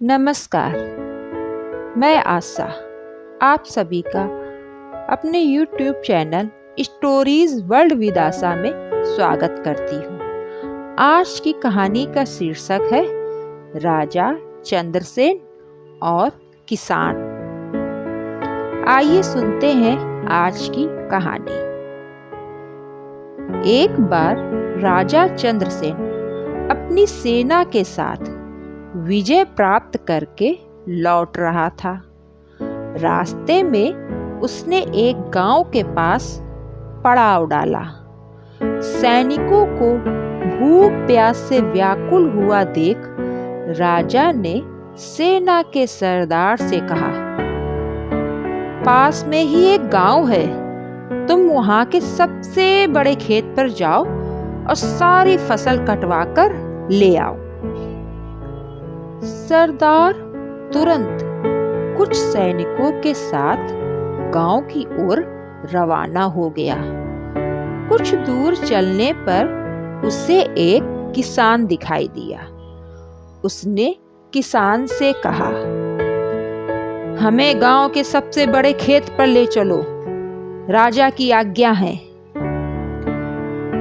नमस्कार। मैं आशा आप सभी का अपने YouTube channel stories world with Asha में स्वागत करती हूँ। आज की कहानी का शीर्षक है राजा चंद्रसेन और किसान। आइए सुनते हैं आज की कहानी। एक बार राजा चंद्रसेन अपनी सेना के साथ विजय प्राप्त करके लौट रहा था। रास्ते में उसने एक गांव के पास पड़ाव डाला। सैनिकों को भूख प्यास से व्याकुल हुआ देख राजा ने सेना के सरदार से कहा, पास में ही एक गांव है, तुम वहां के सबसे बड़े खेत पर जाओ और सारी फसल कटवाकर ले आओ। सरदार तुरंत कुछ सैनिकों के साथ गांव की ओर रवाना हो गया। कुछ दूर चलने पर उसे एक किसान दिखाई दिया। उसने किसान से कहा, हमें गांव के सबसे बड़े खेत पर ले चलो, राजा की आज्ञा है।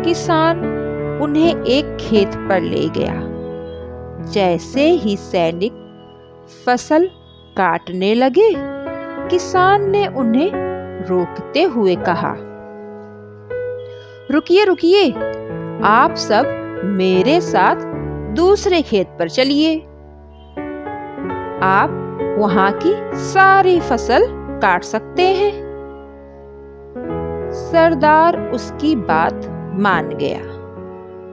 किसान उन्हें एक खेत पर ले गया। जैसे ही सैनिक फसल काटने लगे, किसान ने उन्हें रोकते हुए कहा, रुकिए रुकिए, आप सब मेरे साथ दूसरे खेत पर चलिए। आप वहां की सारी फसल काट सकते हैं। सरदार उसकी बात मान गया।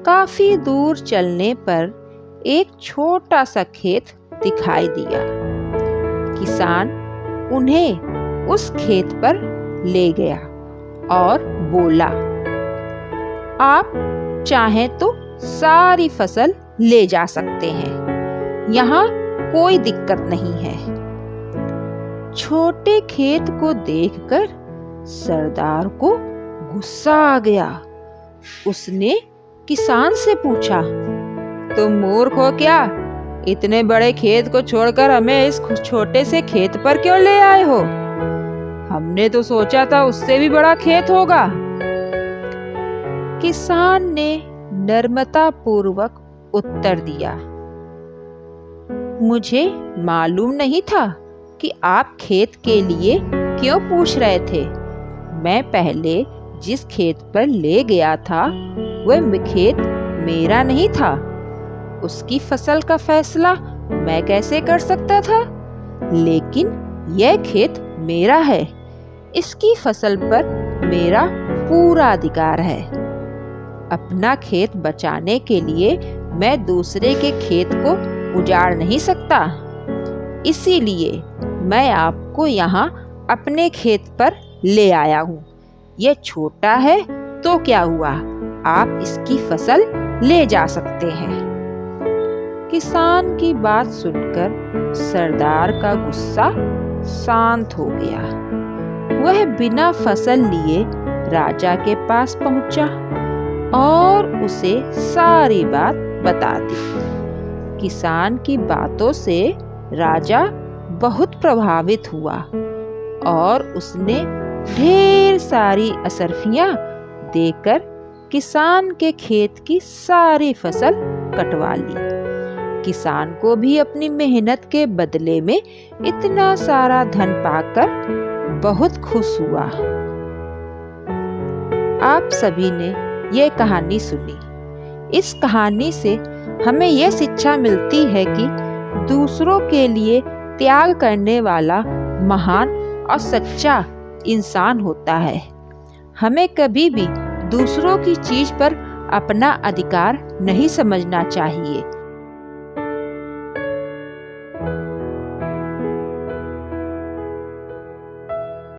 काफी दूर चलने पर एक छोटा सा खेत दिखाई दिया। किसान उन्हें उस खेत पर ले गया और बोला, आप चाहें तो सारी फसल ले जा सकते हैं, यहाँ कोई दिक्कत नहीं है। छोटे खेत को देखकर सरदार को गुस्सा आ गया। उसने किसान से पूछा, तुम मूर्ख हो क्या? इतने बड़े खेत को छोड़कर हमें इस छोटे से खेत पर क्यों ले आए हो? हमने तो सोचा था उससे भी बड़ा खेत होगा। किसान ने नम्रता पूर्वक उत्तर दिया, मुझे मालूम नहीं था कि आप खेत के लिए क्यों पूछ रहे थे। मैं पहले जिस खेत पर ले गया था वह खेत मेरा नहीं था। उसकी फसल का फैसला मैं कैसे कर सकता था? लेकिन यह खेत मेरा है, इसकी फसल पर मेरा पूरा अधिकार है। अपना खेत बचाने के लिए मैं दूसरे के खेत को उजाड़ नहीं सकता। इसीलिए मैं आपको यहाँ अपने खेत पर ले आया हूँ। यह छोटा है तो क्या हुआ, आप इसकी फसल ले जा सकते हैं। किसान की बात सुनकर सरदार का गुस्सा शांत हो गया। वह बिना फसल लिए राजा के पास पहुंचा और उसे सारी बात बता दी। किसान की बातों से राजा बहुत प्रभावित हुआ और उसने ढेर सारी असरफियां देकर किसान के खेत की सारी फसल कटवा ली। किसान को भी अपनी मेहनत के बदले में इतना सारा धन पाकर बहुत खुश हुआ। आप सभी ने यह कहानी सुनी। इस कहानी से हमें यह शिक्षा मिलती है कि दूसरों के लिए त्याग करने वाला महान और सच्चा इंसान होता है। हमें कभी भी दूसरों की चीज पर अपना अधिकार नहीं समझना चाहिए।